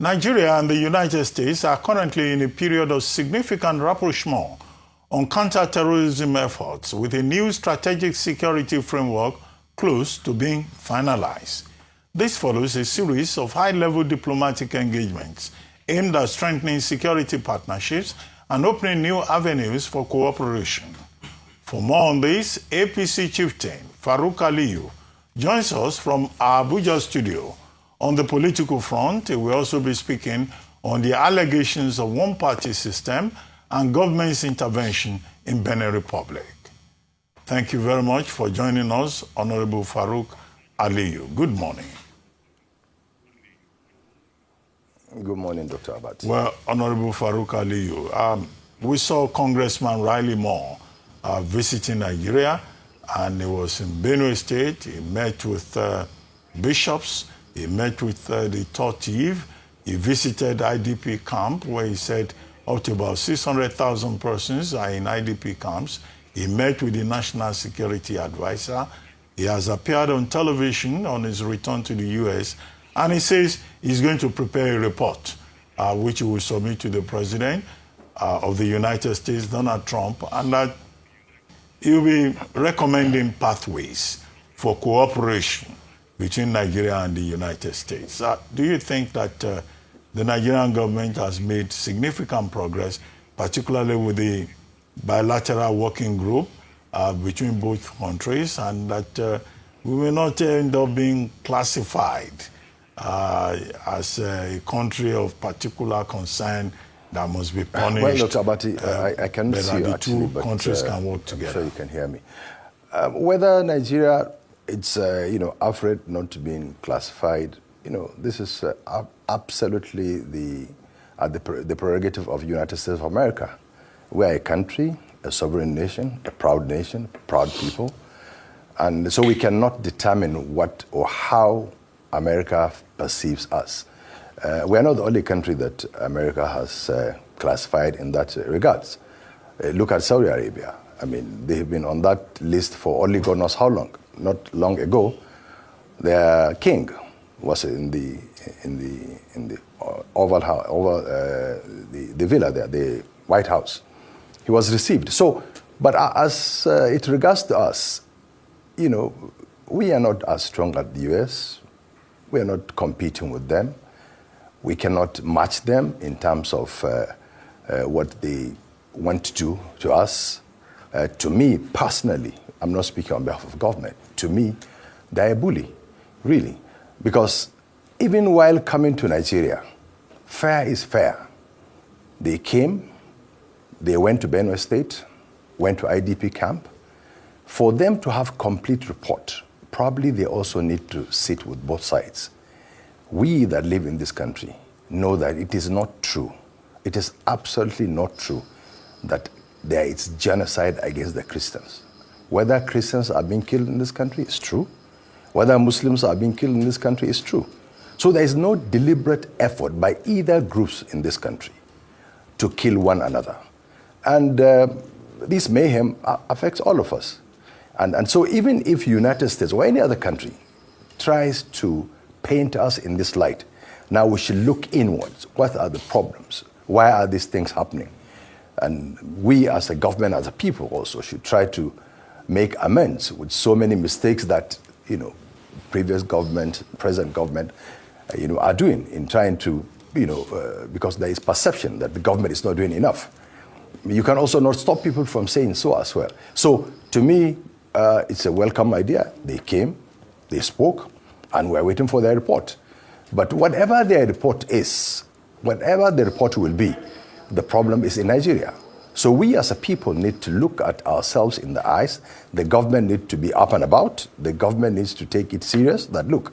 Nigeria and the United States are currently in a period of significant rapprochement on counter-terrorism efforts, with a new strategic security framework close to being finalized. This follows a series of high-level diplomatic engagements aimed at strengthening security partnerships and opening new avenues for cooperation. For more on this, APC chieftain Farouk joins us from our Abuja studio. On the political front, he will also be speaking on the allegations of one-party system and government's intervention in Benin Republic. Thank you very much for joining us, Honorable Farouk Aliyu. Good morning. Good morning, Dr. Abati. Well, Honorable Farouk Aliyu, we saw Congressman Riley Moore visiting Nigeria, and he was in Benue State. He met with bishops. He met with the Tortive. He visited IDP camp, where he said up to about 600,000 persons are in IDP camps. He met with the National Security Advisor. He has appeared on television on his return to the U.S., and he says he's going to prepare a report, which he will submit to the President of the United States, Donald Trump, and that he will be recommending pathways for cooperation between Nigeria and the United States. Do you think that the Nigerian government has made significant progress, particularly with the bilateral working group between both countries, and that we will not end up being classified as a country of particular concern that must be punished? Well, Dr. Abati, I can see you actually, but countries can work together. I'm sure you can hear me. Whether Nigeria, it's afraid not to be classified, this is absolutely the prerogative of the United States of America. We are a country, a sovereign nation, proud people, and so we cannot determine what or how America perceives us. We are not the only country that America has classified in that regards. Look at Saudi Arabia. I mean, they have been on that list for only God knows how long. Not long ago, their king was in the Oval House, the villa there, the White House. He was received. So, but as it regards to us, we are not as strong as the U.S. We are not competing with them. We cannot match them in terms of what they want to do to us. To me, personally, I'm not speaking on behalf of government. To me, they're a bully, really. Because even while coming to Nigeria, fair is fair. They came, they went to Benue State, went to IDP camp. For them to have complete report, probably they also need to sit with both sides. We that live in this country know that it is not true. It is absolutely not true that there is genocide against the Christians. Whether Christians are being killed in this country is true. Whether Muslims are being killed in this country is true. So there is no deliberate effort by either groups in this country to kill one another. And this mayhem affects all of us. And so even if United States or any other country tries to paint us in this light, now we should look inwards. What are the problems? Why are these things happening? And we as a government, as a people also, should try to make amends with so many mistakes that, previous government, present government, are doing in trying to, because there is perception that the government is not doing enough. You can also not stop people from saying so as well. So to me, it's a welcome idea. They came, they spoke, and we're waiting for their report. But whatever their report is, whatever the report will be, the problem is in Nigeria. So we as a people need to look at ourselves in the eyes. The government needs to be up and about. The government needs to take it serious that, look,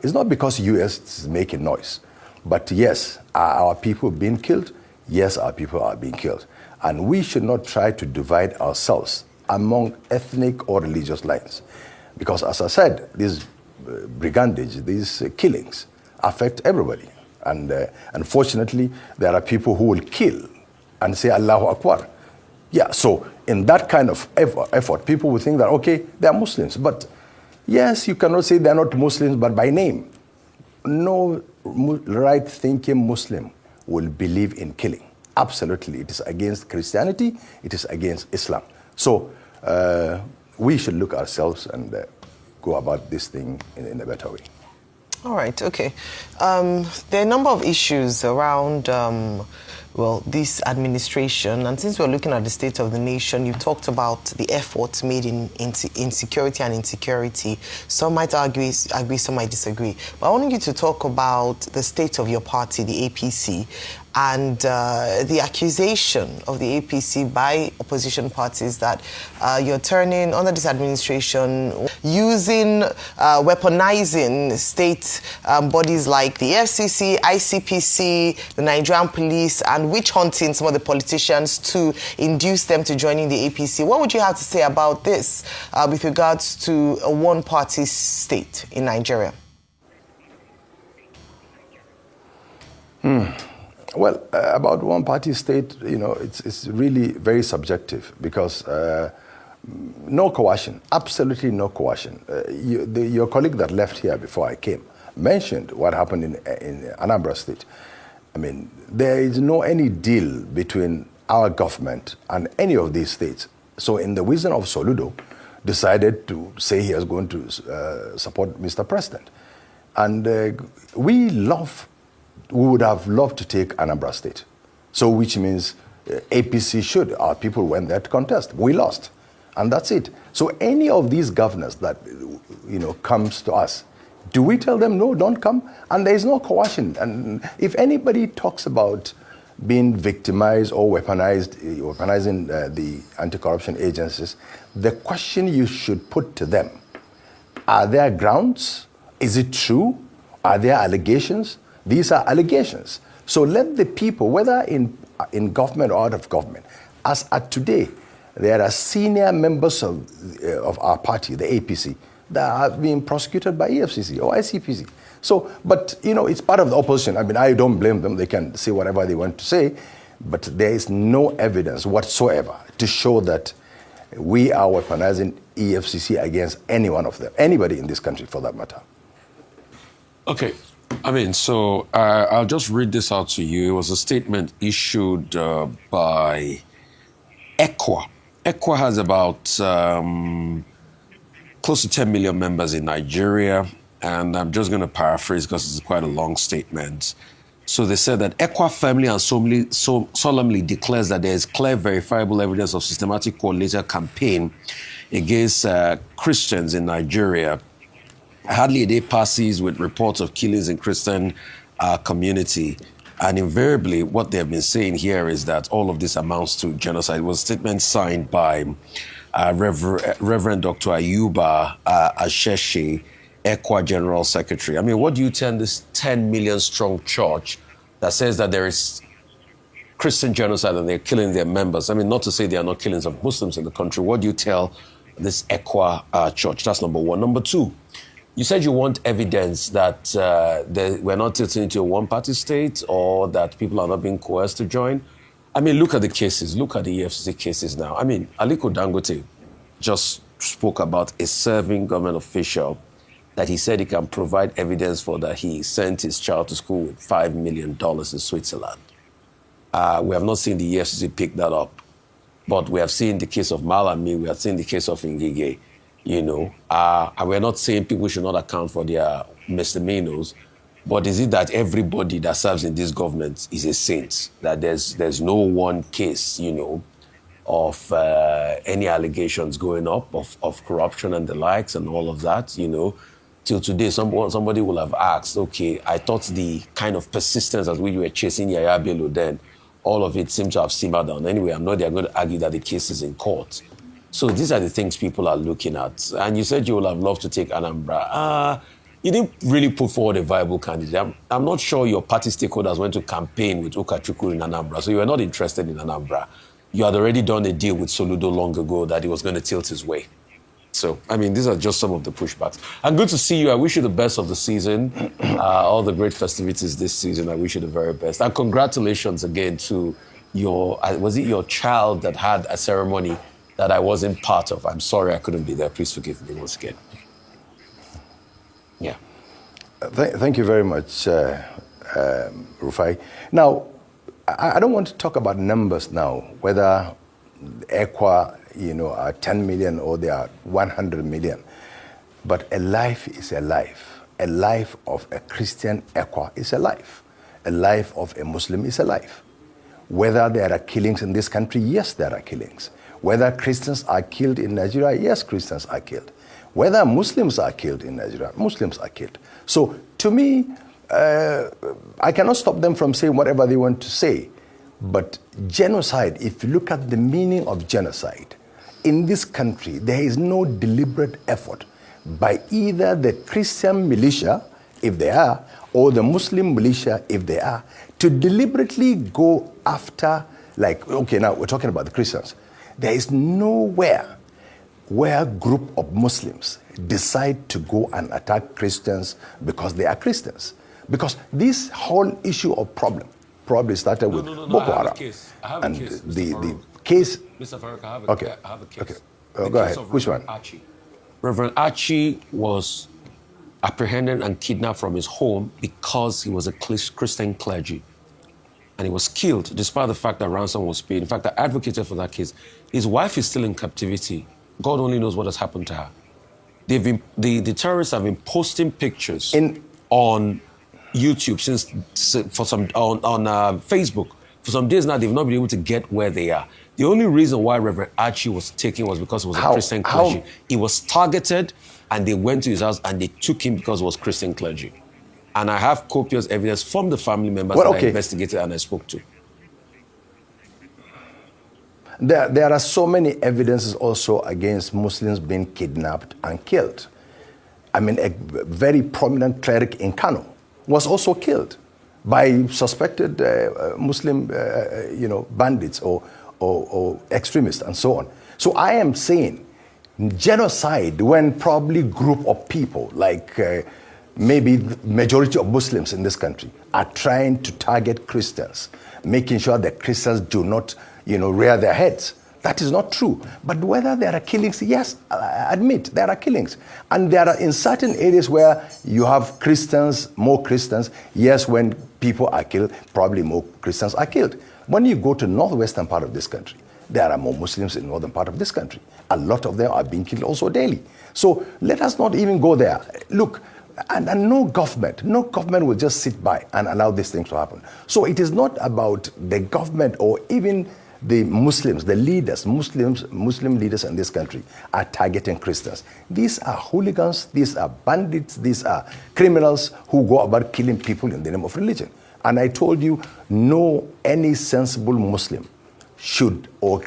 it's not because US is making noise. But yes, are our people being killed? Yes, our people are being killed. And we should not try to divide ourselves among ethnic or religious lines. Because as I said, these brigandage, these killings affect everybody. And unfortunately, there are people who will kill and say Allahu Akbar. Yeah, so in that kind of effort, people will think that, okay, they are Muslims. But yes, you cannot say they're not Muslims, but by name. no right-thinking Muslim will believe in killing. Absolutely. It is against Christianity. It is against Islam. So we should look ourselves and go about this thing in a better way. All right, okay. There are a number of issues around, well, this administration. And since we're looking at the state of the nation, you talked about the efforts made in insecurity and insecurity. Some might agree, some might disagree. But I want you to talk about the state of your party, the APC, and the accusation of the APC by opposition parties that you're turning, under this administration, using, weaponizing state bodies like the FCC, ICPC, the Nigerian police, and witch hunting some of the politicians to induce them to joining the APC. What would you have to say about this with regards to a one-party state in Nigeria? Well, about one-party state, you know, it's really very subjective because no coercion, absolutely no coercion. Your colleague that left here before I came mentioned what happened in Anambra State. I mean, there is no any deal between our government and any of these states. So in the wisdom of Soludo, decided to say he was going to support Mr. President. And we would have loved to take Anambra State. So which means APC should, our people went there to contest. We lost, and that's it. So any of these governors that, you know, comes to us, do we tell them, no, don't come? And there is no coercion. And if anybody talks about being victimized or weaponizing the anti-corruption agencies, the question you should put to them, are there grounds? Is it true? Are there allegations? These are allegations. So let the people, whether in government or out of government, as at today, there are senior members of our party, the APC, that are being prosecuted by EFCC or ICPC. So, but, you know, it's part of the opposition. I mean, I don't blame them. They can say whatever they want to say, but there is no evidence whatsoever to show that we are weaponizing EFCC against any one of them, anybody in this country for that matter. Okay. I mean, so I'll just read this out to you. It was a statement issued by ECWA. ECWA has about close to 10 million members in Nigeria, and I'm just going to paraphrase because it's quite a long statement. So they said that ECWA firmly and solemnly declares that there is clear, verifiable evidence of systematic coordinated campaign against Christians in Nigeria. Hardly a day passes with reports of killings in Christian community. And invariably, what they have been saying here is that all of this amounts to genocide. It was a statement signed by Reverend Dr. Ayuba Asheshe, ECWA General Secretary. I mean, what do you tell this 10 million strong church that says that there is Christian genocide and they're killing their members? I mean, not to say there are not killings of Muslims in the country. What do you tell this ECWA church? That's number one. Number two, you said you want evidence that we're not tilting into a one-party state or that people are not being coerced to join. I mean, look at the cases. Look at the EFCC cases now. I mean, Aliko Dangote just spoke about a serving government official that he said he can provide evidence for that he sent his child to school with $5 million in Switzerland. We have not seen the EFCC pick that up, but we have seen the case of Malami, we have seen the case of Ngige. You know, and we're not saying people should not account for their misdemeanors, but is it that everybody that serves in this government is a saint? That there's no one case, you know, of any allegations going up of corruption and the likes and all of that, you know. Till today, somebody will have asked, okay, I thought the kind of persistence as we were chasing Yaya Bello then, all of it seemed to have simmered down. Anyway, I'm not they're going to argue that the case is in court. So these are the things people are looking at. And you said you would have loved to take Anambra. You didn't really put forward a viable candidate. I'm not sure your party stakeholders went to campaign with Ukachukwu in Anambra, so you were not interested in Anambra. You had already done a deal with Soludo long ago that he was going to tilt his way. So, I mean, these are just some of the pushbacks. And good to see you. I wish you the best of the season. All the great festivities this season. I wish you the very best. And congratulations again to was it your child that had a ceremony that I wasn't part of? I'm sorry I couldn't be there. Please forgive me once again. Yeah. Thank you very much, Rufai. Now, I don't want to talk about numbers now, whether ECWA, are 10 million or they are 100 million. But a life is a life. A life of a Christian ECWA is a life. A life of a Muslim is a life. Whether there are killings in this country, yes, there are killings. Whether Christians are killed in Nigeria, yes, Christians are killed. Whether Muslims are killed in Nigeria, Muslims are killed. So to me, I cannot stop them from saying whatever they want to say. But genocide, if you look at the meaning of genocide, in this country, there is no deliberate effort by either the Christian militia, if they are, or the Muslim militia, if they are, to deliberately go after, like, okay, now we're talking about the Christians. There is nowhere where a group of Muslims decide to go and attack Christians because they are Christians. Because this whole issue of problem probably started with Boko Haram. I have a case. The case. Mr. Farouk, I have a case. Okay. Go ahead. Which one? Archie. Reverend Archie was apprehended and kidnapped from his home because he was a Christian clergy. And he was killed despite the fact that ransom was paid. In fact, I advocated for that case. His wife is still in captivity. God only knows what has happened to her. The terrorists have been posting pictures on YouTube on Facebook. For some days now, they've not been able to get where they are. The only reason why Reverend Archie was taken was because he was a Christian clergy. He was targeted, and they went to his house and they took him because he was Christian clergy. And I have copious evidence from the family members that I investigated and I spoke to. There are so many evidences also against Muslims being kidnapped and killed. I mean, a very prominent cleric in Kano was also killed by suspected Muslim, bandits or extremists and so on. So I am saying genocide when probably group of people like maybe the majority of Muslims in this country are trying to target Christians, making sure that Christians do not, rear their heads. That is not true. But whether there are killings, yes, I admit there are killings. And there are in certain areas where you have Christians, more Christians, yes, when people are killed, probably more Christians are killed. When you go to northwestern part of this country, there are more Muslims in northern part of this country. A lot of them are being killed also daily. So let us not even go there. Look, and no government will just sit by and allow these things to happen. So it is not about the government or even the Muslims, the leaders, Muslim leaders in this country are targeting Christians. These are hooligans, these are bandits, these are criminals who go about killing people in the name of religion. And I told you, any sensible Muslim should or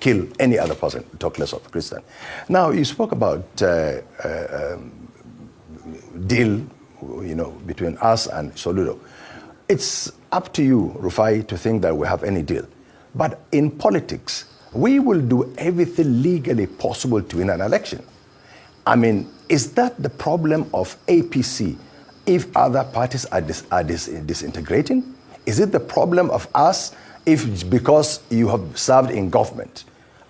kill any other person, talk less of a Christian. Now, you spoke about deal, between us and Soludo. It's up to you, Rufai, to think that we have any deal. But in politics, we will do everything legally possible to win an election. I mean, is that the problem of APC if other parties are disintegrating? Is it the problem of us if because you have served in government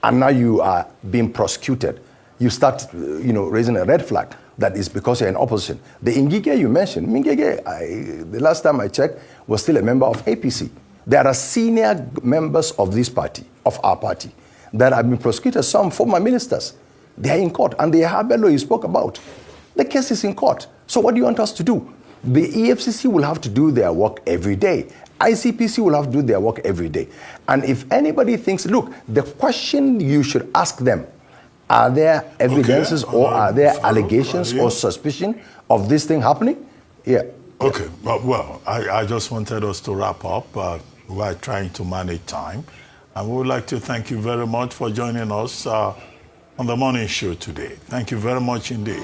and now you are being prosecuted, you start raising a red flag that is because you're in opposition? The Ngige you mentioned, the last time I checked, was still a member of APC. There are senior members of this party, of our party, that have been prosecuted, some former ministers. They are in court, and the Habelo you spoke about, the case is in court. So what do you want us to do? The EFCC will have to do their work every day. ICPC will have to do their work every day. And if anybody thinks, look, the question you should ask them, are there evidences or are there allegations or suspicion of this thing happening? Yeah. Okay, well, I just wanted us to wrap up. We are trying to manage time. And we would like to thank you very much for joining us on the morning show today. Thank you very much indeed.